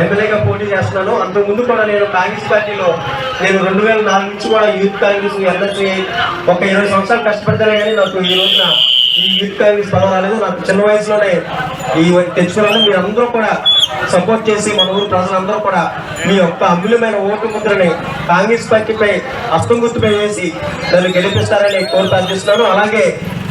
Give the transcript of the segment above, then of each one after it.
ఎమ్మెల్యేగా పోటీ చేస్తున్నాను. అంతకుముందు కూడా నేను కాంగ్రెస్ పార్టీలో నేను 2004 నుంచి కూడా యూత్ కాంగ్రెస్ ఎన్ఎస్సీ ఒక 20 సంవత్సరాలు కష్టపడతానే కానీ నాకు ఈ రోజున ఈ యూత్ కాంగ్రెస్ పదవి రాలేదు. నాకు చిన్న వయసులోనే ఈ తెచ్చుకున్నాను. మీరందరూ కూడా సపోర్ట్ చేసి మన ఊరు ప్రజలందరూ కూడా మీ యొక్క అమూల్యమైన ఓటు ముద్రని కాంగ్రెస్ పార్టీపై హస్తం గుర్తుపై వేసి దాన్ని గెలిపిస్తారని కోరిక అందిస్తున్నాను. అలాగే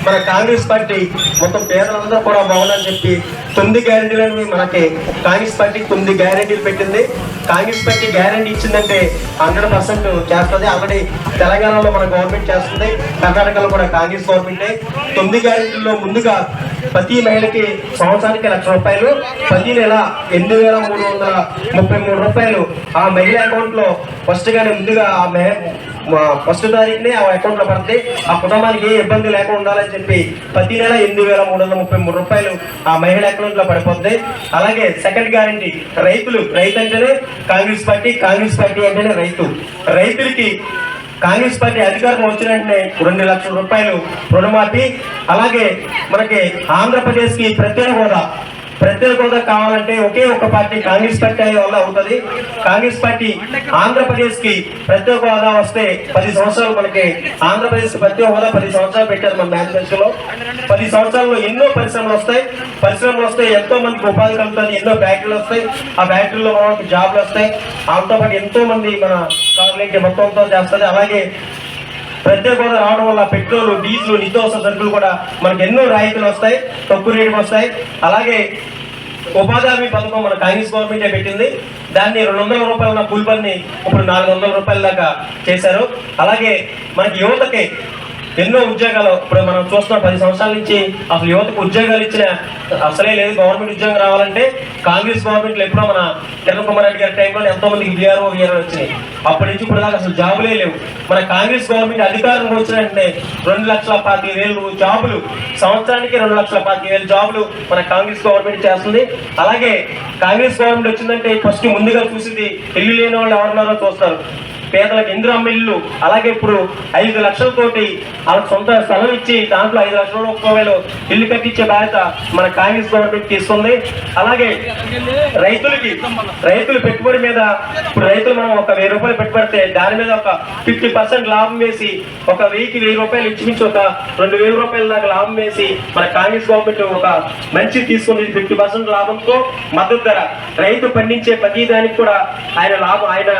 మన కాంగ్రెస్ పార్టీ మొత్తం పేదలందరూ కూడా బాగుందని చెప్పి 9 గ్యారెంటీలని మనకి కాంగ్రెస్ పార్టీ 9 గ్యారెంటీలు పెట్టింది. కాంగ్రెస్ పార్టీ గ్యారెంటీ ఇచ్చిందంటే 100% చేస్తుంది. ఆల్రెడీ తెలంగాణలో మన గవర్నమెంట్ చేస్తుంది, కర్ణాటకలో కూడా కాంగ్రెస్ గవర్నమెంటే. 9 గ్యారెంటీల్లో ముందుగా ప్రతి మహిళకి సంవత్సరానికి ₹1,00,000, ప్రతి నెల ₹8,333 ఆ మహిళ అకౌంట్లో ఫస్ట్గానే ముందుగా ఫస్ట్ తారీఖునే ఆ అకౌంట్లో పడితే ఆ కుటుంబానికి ఏ ఇబ్బంది లేకుండా ఉండాలని చెప్పి ప్రతి నెల ₹8,333 ఆ మహిళ అకౌంట్లో పడిపోతుంది. అలాగే సెకండ్ గ్యారెంటీ రైతు అంటేనే కాంగ్రెస్ పార్టీ అంటేనే రైతులకి కాంగ్రెస్ పార్టీ అధికారం వచ్చిన వెంటనే ₹2 లక్షల రుణమాఫీ. అలాగే మనకి ఆంధ్రప్రదేశ్కి ప్రత్యేక హోదా కావాలంటే ఒకే ఒక పార్టీ కాంగ్రెస్ పార్టీ వల్ల అవుతుంది. కాంగ్రెస్ పార్టీ ఆంధ్రప్రదేశ్ కి ప్రత్యేక హోదా వస్తే 10 సంవత్సరాలు మనకి ఆంధ్రప్రదేశ్ ప్రత్యేక హోదా 10 సంవత్సరాలు పెట్టారు మన మేనిఫెస్టోలో. 10 సంవత్సరాల్లో ఎన్నో పరిశ్రమలు వస్తాయి, ఎంతో మందికి ఉపాధి కలుగుతుంది, ఎన్నో ఫ్యాక్టరీలు వస్తాయి, ఆ ఫ్యాక్టరీలో మనకి జాబ్లు వస్తాయి, దాంతో పాటు ఎంతో మంది మన కార్మికులకి మొత్తంతో చేస్తుంది. అలాగే ప్రత్యేక హోదా రావడం వల్ల పెట్రోల్, డీజిల్, నిత్యావసర సరుకులు కూడా మనకు ఎన్నో రాయితీలు వస్తాయి, తక్కువ రేటుకు వస్తాయి. అలాగే ఉపాధి హామీ పథకం మన కాంగ్రెస్ గవర్నమెంటే పెట్టింది. దాన్ని ₹200 ఉన్న కూలి పనిని ఇప్పుడు ₹400 దాకా చేశారు. అలాగే మనకి యువతకి ఎన్నో ఉద్యోగాలు ఇప్పుడు మనం చూస్తున్నాం. 10 సంవత్సరాల నుంచి అసలు యువతకు ఉద్యోగాలు ఇచ్చిన అసలే లేదు. గవర్నమెంట్ ఉద్యోగం రావాలంటే కాంగ్రెస్ గవర్నమెంట్లో ఎప్పుడో మన కిరణ్ కుమార్ రెడ్డి గారి టైంలో ఎంతో మందికి వీఆర్ఓ వచ్చినాయి. అప్పటి నుంచి ఇప్పుడు దాకా అసలు జాబులే లేవు. మన కాంగ్రెస్ గవర్నమెంట్ అధికారం వచ్చిన వెంటనే 2,25,000 జాబులు, సంవత్సరానికి 2,25,000 జాబులు మన కాంగ్రెస్ గవర్నమెంట్ చేస్తుంది. అలాగే కాంగ్రెస్ గవర్నమెంట్ వచ్చిందంటే ఫస్ట్ ముందుగా చూసింది ఇల్లు లేని వాళ్ళు ఎవరున్నారో చూస్తారు. పేదలకు ఇందిరమ్మ ఇల్లు, అలాగే ఇప్పుడు 5 లక్షలతోటి వాళ్ళకి సొంత స్థలం ఇచ్చి దాంట్లో 5 లక్షల రూపాయలు ఇల్లు కట్టించే బాధ్యత మన కాంగ్రెస్ గవర్నమెంట్ తీసుకుంది. అలాగే రైతులు పెట్టుబడి మీద ఇప్పుడు రైతులు మనం ఒక ₹1,000 పెట్టుబడితే దాని మీద ఒక 50% లాభం వేసి ఒక 1,000 ఇచ్చిమించి ఒక ₹2,000 దాకా లాభం వేసి మన కాంగ్రెస్ గవర్నమెంట్ ఒక మంచి తీసుకుంది. 50% లాభంతో మద్దతు ధర రైతు పండించే ప్రతి దానికి కూడా ఆయన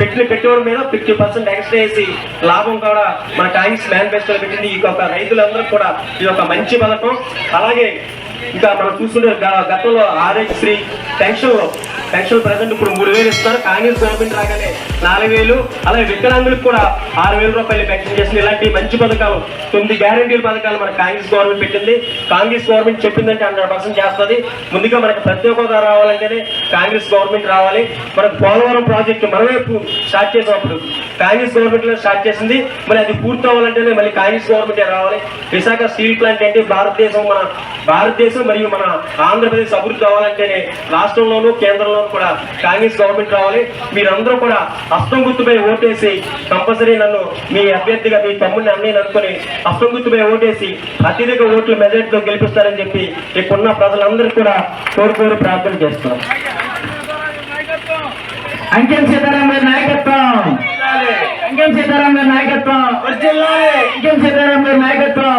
పెట్టిన పెట్టుబడి మీద 50% ఎక్స్ట్రా వేసి లాభం కూడా మన కాంగ్రెస్ మేనిఫెస్టోలో పెట్టింది. ఈ యొక్క రైతులందరూ కూడా ఇది ఒక మంచి పథకం. అలాగే ఇంకా మనం చూస్తుంటే గతంలో ఆరోగ్యశ్రీ పెన్షన్ ప్రజెంట్ ఇప్పుడు 3,000 ఇస్తారు. కాంగ్రెస్ గవర్నమెంట్ రాగానే 4,000. అలాగే వికలాంగులకు కూడా ₹6,000 పెన్షన్ చేసింది. ఇలాంటి మంచి పథకాలు 9 గ్యారెంటీల పథకాలు మన కాంగ్రెస్ గవర్నమెంట్ పెట్టింది. కాంగ్రెస్ గవర్నమెంట్ చెప్పిందంటే 100% చేస్తుంది. ముందుగా మనకు ప్రత్యేక హోదా రావాలంటేనే కాంగ్రెస్ గవర్నమెంట్ రావాలి. మనకు పోలవరం ప్రాజెక్టు మనమే స్టార్ట్ చేసినప్పుడు కాంగ్రెస్ గవర్నమెంట్ లో స్టార్ట్ చేసింది. మరి అది పూర్తి అవ్వాలంటేనే మళ్ళీ కాంగ్రెస్ గవర్నమెంట్ రావాలి. విశాఖ స్టీల్ ప్లాంట్ అంటే భారతదేశం మరియు మన ఆంధ్రప్రదేశ్ అభివృద్ధి అవ్వాలంటేనే రాష్ట్రంలోనూ కేంద్రంలో కూడా కాంగ్రెస్ గవర్నమెంట్ రావాలి. మీరందరూ కూడా హస్తం గుర్తుపై ఓటేసి కంపల్సరీ నన్ను మీ అభ్యర్థిగా మీ తమ్ముడిని అన్నయ్యని అనుకుని హస్తం గుర్తుపై ఓటేసి అత్యధిక ఓట్ల మెజారిటీతో గెలిపిస్తారని చెప్పి ఇక్కడున్న ప్రజలందరూ కూడా కోరుకోరు ప్రార్థన చేస్తున్నాం. అంకెం సీతారాం గారి నాయకత్వం, అంకెం సీతారాం గారి నాయకత్వం, అంకెం సీతారాం గారి నాయకత్వం.